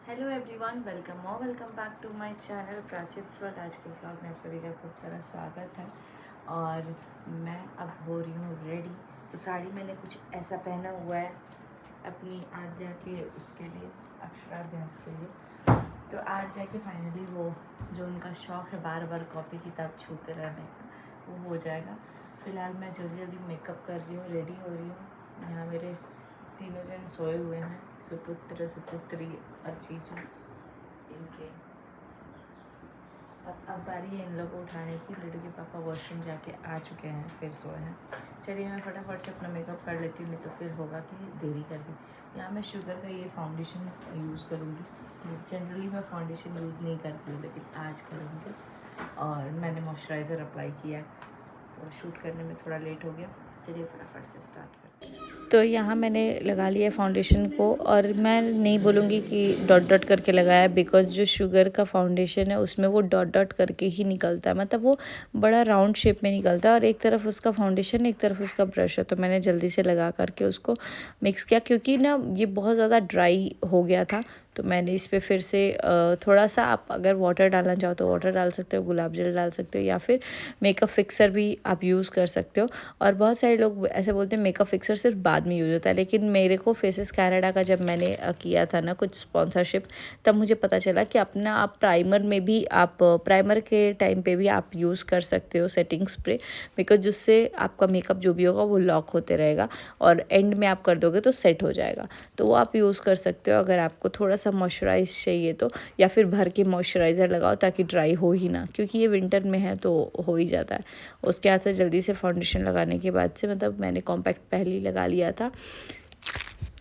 Hello everyone, welcome back to my channel Prachit world. आज के blog में आप सभी का खूब सारा स्वागत है। और मैं अब हो रही हूँ रेडी। तो साड़ी मैंने कुछ ऐसा पहना हुआ है अपनी आद्या के उसके लिए, अक्षराभ्यास के लिए। तो आज जाके फाइनली वो जो उनका शौक़ है बार बार कॉपी किताब छूते रहने का, वो हो जाएगा। फ़िलहाल मैं जल्दी जल्दी मेकअप कर रही हूँ, रेडी हो रही हूँ। यहाँ मेरे तीनों जन सोए हुए हैं, सुपुत्र सुपुत्री और चीजू इनके। अब बारी है इन लोगों को उठाने की। लड्डू के पापा वॉशरूम जाके आ चुके हैं, फिर सोए हैं। चलिए मैं फटाफट से अपना मेकअप कर लेती हूँ, नहीं तो फिर होगा कि देरी कर दी। यहाँ मैं शुगर का ये फाउंडेशन यूज़ करूँगी। जनरली मैं फाउंडेशन यूज़ नहीं करती हूँ, लेकिन आज करूँगी। और मैंने मॉइस्चराइज़र अप्लाई किया है, तो शूट करने में थोड़ा लेट हो गया। चलिए फटाफट से स्टार्ट करते हैं। तो यहाँ मैंने लगा लिया फाउंडेशन को, और मैं नहीं बोलूँगी कि डॉट डॉट करके लगाया, बिकॉज़ जो शुगर का फाउंडेशन है उसमें वो डॉट डॉट करके ही निकलता है, मतलब वो बड़ा राउंड शेप में निकलता है। और एक तरफ उसका फाउंडेशन, एक तरफ उसका ब्रश है। तो मैंने जल्दी से लगा करके उसको मिक्स किया, क्योंकि ना ये बहुत ज़्यादा ड्राई हो गया था। तो मैंने इस पर फिर से थोड़ा सा, आप अगर वाटर डालना चाहो तो वाटर डाल सकते हो, गुलाब जल डाल सकते हो, या फिर मेकअप फिक्सर भी आप यूज़ कर सकते हो। और बहुत सारे लोग ऐसे बोलते हैं मेकअप फिक्सर सिर्फ बाद में यूज़ होता है, लेकिन मेरे को फेसेस कनाडा का जब मैंने किया था ना कुछ स्पॉन्सरशिप, तब मुझे पता चला कि अपना आप प्राइमर में भी, आप प्राइमर के टाइम पे भी आप यूज़ कर सकते हो सेटिंग स्प्रे, बिकॉज जिससे आपका मेकअप जो भी होगा वो लॉक होते रहेगा, और एंड में आप कर दोगे तो सेट हो जाएगा। तो वो आप यूज़ कर सकते हो अगर आपको थोड़ा सा मॉइस्चराइज चाहिए तो, या फिर भर के मॉइस्चराइज़र लगाओ ताकि ड्राई हो ही ना, क्योंकि ये विंटर में है तो हो ही जाता है। उसके बाद से जल्दी से फाउंडेशन लगाने के बाद से, मतलब मैंने कॉम्पैक्ट पहले ही लगा लिया था।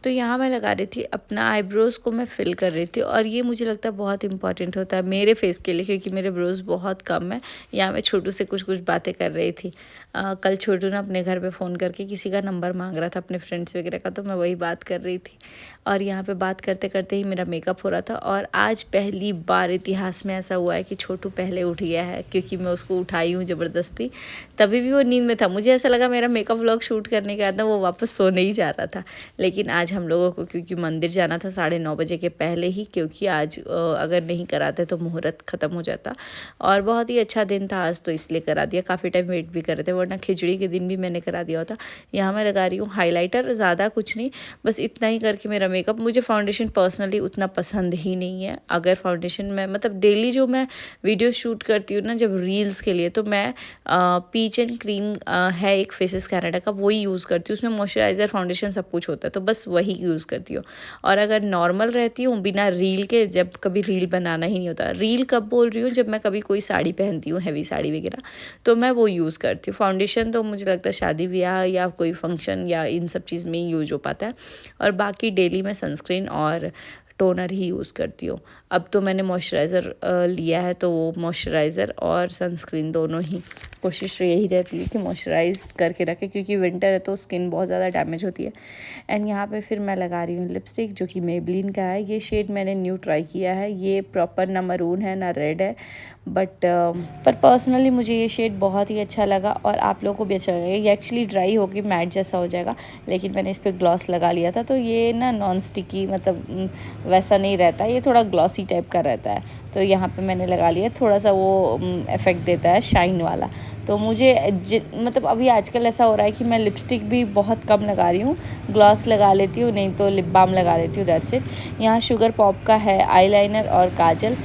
तो यहाँ मैं लगा रही थी अपना आईब्रोज़ को, मैं फिल कर रही थी। और ये मुझे लगता है बहुत इंपॉर्टेंट होता है मेरे फेस के लिए, क्योंकि मेरे ब्रोज़ बहुत कम है। यहाँ मैं छोटू से कुछ कुछ बातें कर रही थी। कल छोटू ने अपने घर पे फ़ोन करके किसी का नंबर मांग रहा था, अपने फ्रेंड्स वगैरह का, तो मैं वही बात कर रही थी। और यहाँ पे बात करते करते ही मेरा मेकअप हो रहा था। और आज पहली बार इतिहास में ऐसा हुआ है कि छोटू पहले उठ गया है, क्योंकि मैं उसको उठाई हूँ ज़बरदस्ती। तभी भी वो नींद में था। मुझे ऐसा लगा मेरा मेकअप व्लॉग शूट करने के बाद ना वो वापस सोने ही जा रहा था। लेकिन आज हम लोगों को, क्योंकि मंदिर जाना था 9:30 बजे के पहले ही, क्योंकि आज अगर नहीं कराते तो मुहूर्त ख़त्म हो जाता। और बहुत ही अच्छा दिन था आज, तो इसलिए करा दिया। काफ़ी टाइम वेट भी कर रहे थे, वरना खिचड़ी के दिन भी मैंने करा दिया होता। यहाँ मैं लगा रही हूँ हाइलाइटर, ज़्यादा कुछ नहीं, बस इतना ही करके मेरा मेकअप। मुझे फाउंडेशन पर्सनली उतना पसंद ही नहीं है। अगर फाउंडेशन में, मतलब डेली जो मैं वीडियो शूट करती हूँ ना जब रील्स के लिए, तो मैं पीच एंड क्रीम है एक फेसेस कनाडा का, वही यूज़ करती हूँ। उसमें मॉइस्चराइज़र, फाउंडेशन सब कुछ होता है, तो बस वही यूज़ करती हूँ। और अगर नॉर्मल रहती हूँ बिना रील के, जब कभी रील बनाना ही नहीं होता, रील कब बोल रही हूँ, जब मैं कभी कोई साड़ी पहनती हूँ, हैवी साड़ी वगैरह, तो मैं वो यूज़ करती हूँ। फाउंडेशन तो मुझे लगता है शादी ब्याह या कोई फंक्शन या इन सब चीज़ में ही यूज़ हो पाता है। और बाकी डेली मैं सनस्क्रीन और टोनर ही यूज़ करती हूँ। अब तो मैंने मॉइस्चराइज़र लिया है, तो वो मॉइस्चराइज़र और सनस्क्रीन दोनों ही, कोशिश यही रहती है कि मॉइस्चराइज़ करके रखें, क्योंकि विंटर है तो स्किन बहुत ज़्यादा डैमेज होती है। एंड यहाँ पे फिर मैं लगा रही हूँ लिपस्टिक, जो कि मेबलिन का है। ये शेड मैंने न्यू ट्राई किया है। ये प्रॉपर ना मरून है ना रेड है, बट पर पर्सनली मुझे ये शेड बहुत ही अच्छा लगा, और आप लोगों को भी अच्छा लगेगा। ये एक्चुअली ड्राई होगी, मैट जैसा हो जाएगा, लेकिन मैंने इस पर ग्लॉस लगा लिया था, तो ये ना नॉन स्टिकी, मतलब वैसा नहीं रहता, ये थोड़ा ग्लॉसी टाइप का रहता है। तो यहाँ पे मैंने लगा लिया, थोड़ा सा वो इफ़ेक्ट देता है शाइन वाला। तो मुझे मतलब अभी आजकल ऐसा हो रहा है कि मैं लिपस्टिक भी बहुत कम लगा रही हूँ, ग्लॉस लगा लेती हूँ, नहीं तो लिप बाम लगा लेती हूँ, दैट्स इट। यहाँ शुगर पॉप का है आईलाइनर और काजल।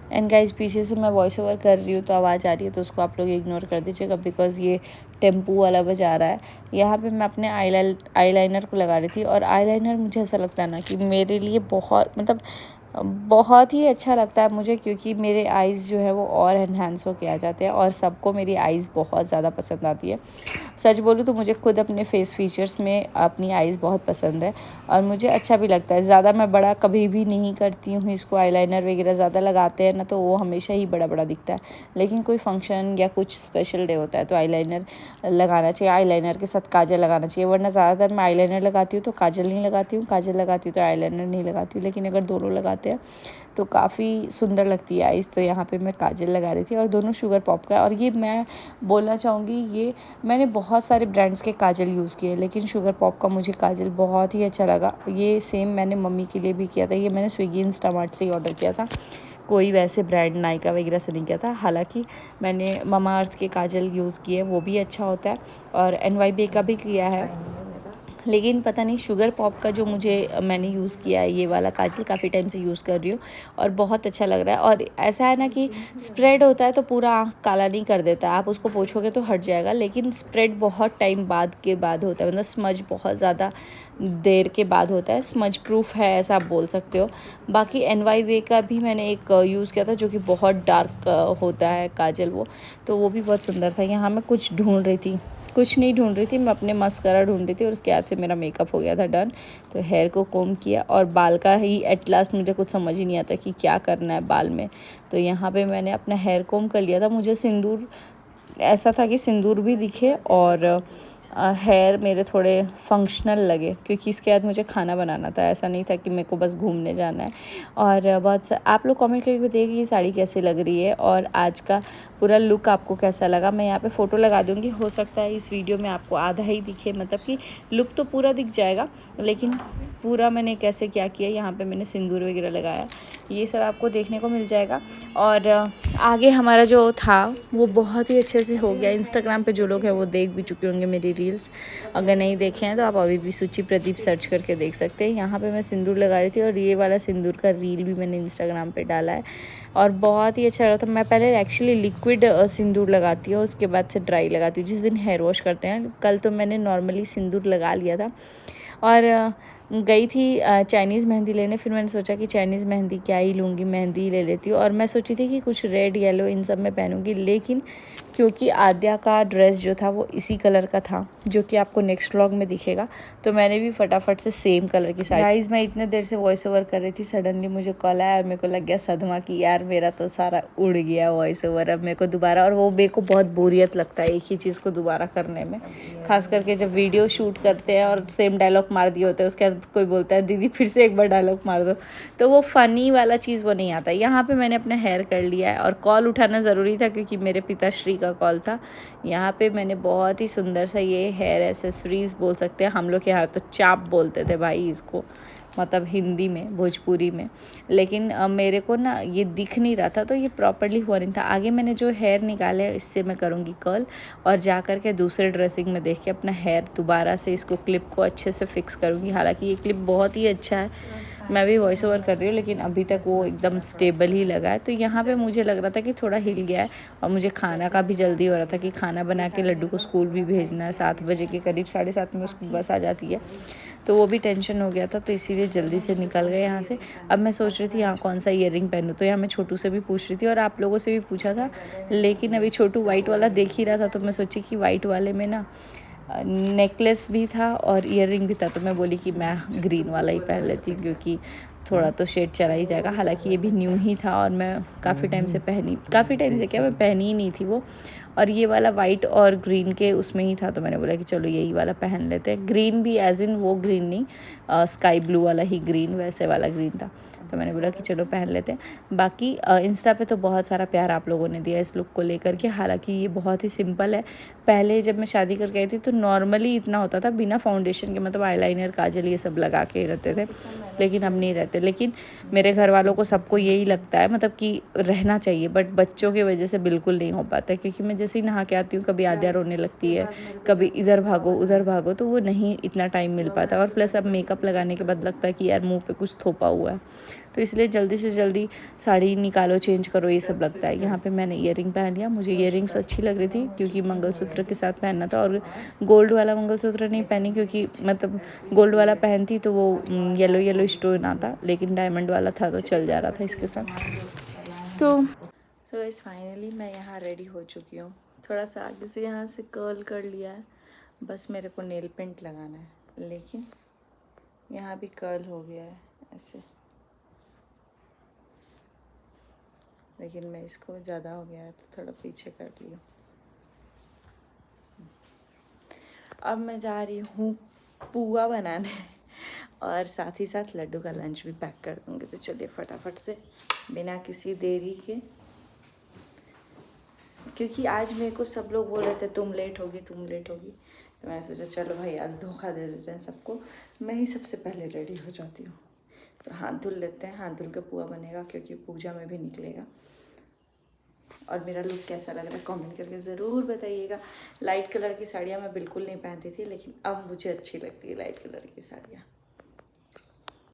एंड गाइज, पीछे से मैं वॉइस ओवर कर रही हूँ तो आवाज़ आ रही है, तो उसको आप लोग इग्नोर कर दीजिएगा, बिकॉज़ ये टेम्पू वाला बजा रहा है। यहाँ पे मैं अपने आईलाइनर को लगा रही थी। और आईलाइनर मुझे ऐसा लगता है ना कि मेरे लिए बहुत, मतलब बहुत ही अच्छा लगता है मुझे, क्योंकि मेरे आइज़ जो है वो और एनहांस होके आ जाते हैं, और सबको मेरी आइज़ बहुत ज़्यादा पसंद आती है। सच बोलूँ तो मुझे खुद अपने फेस फीचर्स में अपनी आइज़ बहुत पसंद है, और मुझे अच्छा भी लगता है। ज़्यादा मैं बड़ा कभी भी नहीं करती हूँ इसको। आईलाइनर वगैरह ज़्यादा लगाते हैं ना, तो वो हमेशा ही बड़ा बड़ा दिखता है। लेकिन कोई फंक्शन या कुछ स्पेशल डे होता है तो आईलाइनर लगाना चाहिए। आईलाइनर के साथ काजल लगाना चाहिए, वरना ज़्यादातर मैं आईलाइनर लगाती हूँ तो काजल नहीं लगाती हूँ, काजल लगाती हूँ तो आईलाइनर नहीं लगाती हूँ। लेकिन अगर दोनों लगाते होते हैं, तो काफ़ी सुंदर लगती है आइज़। तो यहाँ पे मैं काजल लगा रही थी और दोनों शुगर पॉप का। और ये मैं बोलना चाहूँगी, ये मैंने बहुत सारे ब्रांड्स के काजल यूज़ किए, लेकिन शुगर पॉप का मुझे काजल बहुत ही अच्छा लगा। ये सेम मैंने मम्मी के लिए भी किया था, ये मैंने स्विगी इंस्टामार्ट से ही ऑर्डर किया था, कोई वैसे ब्रांड नायका वगैरह से नहीं किया था। हालांकि मैंने ममा अर्थ के काजल यूज़ किए, वो भी अच्छा होता है, और NYB का भी किया है। लेकिन पता नहीं शुगर पॉप का जो मैंने यूज़ किया है, ये वाला काजल काफ़ी टाइम से यूज़ कर रही हूँ और बहुत अच्छा लग रहा है। और ऐसा है ना कि स्प्रेड होता है तो पूरा आँख काला नहीं कर देता, आप उसको पोंछोगे तो हट जाएगा, लेकिन स्प्रेड बहुत टाइम बाद होता है, मतलब स्मज बहुत ज़्यादा देर के बाद होता है। स्मज प्रूफ है ऐसा आप बोल सकते हो। बाकी NYB का भी मैंने एक यूज़ किया था जो कि बहुत डार्क होता है काजल, वो तो वो भी बहुत सुंदर था। यहाँ मैं कुछ ढूंढ रही थी, कुछ नहीं ढूंढ रही थी, मैं अपने मस्करा ढूंढ रही थी और उसके बाद से मेरा मेकअप हो गया था डन। तो हेयर को कोम किया और बाल का ही एट लास्ट मुझे कुछ समझ ही नहीं आता कि क्या करना है बाल में। तो यहाँ पे मैंने अपना हेयर कोम कर लिया था। मुझे सिंदूर ऐसा था कि सिंदूर भी दिखे और हेयर मेरे थोड़े फंक्शनल लगे, क्योंकि इसके बाद मुझे खाना बनाना था, ऐसा नहीं था कि मेरे को बस घूमने जाना है। और बहुत आप लोग कमेंट करके बताइए कि ये साड़ी कैसी लग रही है और आज का पूरा लुक आपको कैसा लगा। मैं यहाँ पे फ़ोटो लगा दूँगी, हो सकता है इस वीडियो में आपको आधा ही दिखे, मतलब कि लुक तो पूरा दिख जाएगा, लेकिन पूरा मैंने कैसे क्या किया, यहाँ पे मैंने सिंदूर वगैरह लगाया, ये सब आपको देखने को मिल जाएगा। और आगे हमारा जो था वो बहुत ही अच्छे से हो गया। इंस्टाग्राम पे जो लोग हैं वो देख भी चुके होंगे मेरी रील्स, अगर नहीं देखे हैं तो आप अभी भी सूची प्रदीप सर्च करके देख सकते हैं। यहाँ पे मैं सिंदूर लगा रही थी और ये वाला सिंदूर का रील भी मैंने इंस्टाग्राम पे डाला है और बहुत ही अच्छा लगा था। मैं पहले एक्चुअली लिक्विड सिंदूर लगाती हूँ, उसके बाद से ड्राई लगाती हूँ जिस दिन हेयर वॉश करते हैं। कल तो मैंने नॉर्मली सिंदूर लगा लिया था और गई थी चाइनीज़ मेहंदी लेने। फिर मैंने सोचा कि चाइनीज़ मेहंदी क्या ही लूँगी, मेहंदी ले लेती हूँ। और मैं सोची थी कि कुछ रेड येलो इन सब में पहनूंगी, लेकिन क्योंकि आद्या का ड्रेस जो था वो इसी कलर का था जो कि आपको नेक्स्ट व्लॉग में दिखेगा, तो मैंने भी फटाफट से सेम कलर की साड़ी। गाइस मैं इतने देर से वॉइस ओवर कर रही थी, सडनली मुझे कॉल आया और मेरे को लग गया सदमा कि यार मेरा तो सारा उड़ गया वॉइस ओवर। अब मेरे को दोबारा, और वो मेरे को बहुत बोरियत लगता है एक ही चीज़ को दोबारा करने में, खास करके जब वीडियो शूट करते हैं और सेम डायलॉग मार दिए होते हैं, उसके बाद कोई बोलता है दीदी फिर से एक बार डायलॉग मार दो, तो वो फ़नी वाला चीज़ वो नहीं आता। यहाँ पे मैंने अपना हेयर कर लिया है और कॉल उठाना ज़रूरी था क्योंकि मेरे पिताश्री का कॉल था। यहाँ पे मैंने बहुत ही सुंदर सा ये हेयर एसेसरीज़ बोल सकते हैं, हम लोग के यहाँ तो चाप बोलते थे भाई इसको, मतलब हिंदी में, भोजपुरी में, लेकिन मेरे को ना ये दिख नहीं रहा था तो ये प्रॉपरली हुआ नहीं था। आगे मैंने जो हेयर निकाले है इससे मैं करूँगी कर्ल और जा कर के दूसरे ड्रेसिंग में देख के अपना हेयर दोबारा से इसको क्लिप को अच्छे से फिक्स करूँगी। हालांकि ये क्लिप बहुत ही अच्छा है, मैं भी वॉइस ओवर कर रही हूँ लेकिन अभी तक वो एकदम स्टेबल ही लगा है। तो यहाँ पे मुझे लग रहा था कि थोड़ा हिल गया है और मुझे खाना का भी जल्दी हो रहा था कि खाना बना के लड्डू को स्कूल भी भेजना है 7 बजे के करीब, 7:30 में उसकी बस आ जाती है, तो वो भी टेंशन हो गया था, तो इसीलिए जल्दी से निकल गए यहाँ से। अब मैं सोच रही थी यहाँ कौन सा ईयरिंग पहनूँ, तो यहाँ मैं छोटू से भी पूछ रही थी और आप लोगों से भी पूछा था, लेकिन अभी छोटू वाइट वाला देख ही रहा था तो मैं सोची कि वाइट वाले में ना नेकलेस भी था और ईयरिंग भी था, तो मैं बोली कि मैं ग्रीन वाला ही पहन लेती हूँ क्योंकि थोड़ा तो शेड चला ही जाएगा। हालांकि ये भी न्यू ही था और मैं काफ़ी टाइम से क्या मैं पहनी ही नहीं थी वो, और ये वाला वाइट और ग्रीन के उसमें ही था, तो मैंने बोला कि चलो यही वाला पहन लेते हैं। ग्रीन भी एज इन वो ग्रीन नहीं, स्काई ब्लू वाला ही ग्रीन, वैसे वाला ग्रीन था, तो मैंने बोला कि चलो पहन लेते हैं। बाकी इंस्टा पे तो बहुत सारा प्यार आप लोगों ने दिया इस लुक को लेकर के। हालांकि ये बहुत ही सिंपल है, पहले जब मैं शादी करके आई थी तो नॉर्मली इतना होता था बिना फाउंडेशन के, मतलब आईलाइनर काजल ये सब लगा के रहते थे, लेकिन अब नहीं रहते। लेकिन मेरे घर वालों को सबको यही लगता है, मतलब कि रहना चाहिए, बट बच्चों की वजह से बिल्कुल नहीं हो पाता है, क्योंकि मैं जैसे ही नहा के आती हूँ कभी आद्या रोने लगती है, कभी इधर भागो उधर भागो, तो वो नहीं इतना टाइम मिल पाता। और प्लस अब मेकअप लगाने के बाद लगता है कि यार मुंह पे कुछ थोपा हुआ है, तो इसलिए जल्दी से जल्दी साड़ी निकालो, चेंज करो, ये सब लगता है। यहाँ पे मैंने ईयरिंग पहन लिया, मुझे ईयरिंग्स अच्छी लग रही थी क्योंकि मंगलसूत्र के साथ पहनना था, और गोल्ड वाला मंगलसूत्र नहीं पहनी क्योंकि मतलब गोल्ड वाला पहनती तो वो येलो येलो स्टोन आता, लेकिन डायमंड वाला था तो चल जा रहा था इसके साथ। तो इस फाइनली मैं यहाँ रेडी हो चुकी हूँ। थोड़ा सा आगे से यहाँ से कर्ल कर लिया है, बस मेरे को नेल पेंट लगाना है, लेकिन यहाँ भी कर्ल हो गया है ऐसे, लेकिन मैं इसको ज़्यादा हो गया है तो थोड़ा पीछे कर लिया। अब मैं जा रही हूँ पुआ बनाने, और साथ ही साथ लड्डू का लंच भी पैक कर दूँगी। तो चलिए फटाफट से बिना किसी देरी के, क्योंकि आज मेरे को सब लोग बोल रहे थे तुम लेट होगी, तो मैंने सोचा चलो भाई आज धोखा दे देते हैं सबको, मैं ही सबसे पहले रेडी हो जाती हूँ। तो हाथ धुल लेते हैं, हाथ धुल के पुआ बनेगा क्योंकि पूजा में भी निकलेगा। और मेरा लुक कैसा लग रहा है कमेंट करके ज़रूर बताइएगा। लाइट कलर की साड़ियाँ मैं बिल्कुल नहीं पहनती थी, लेकिन अब मुझे अच्छी लगती है लाइट कलर की साड़ियाँ।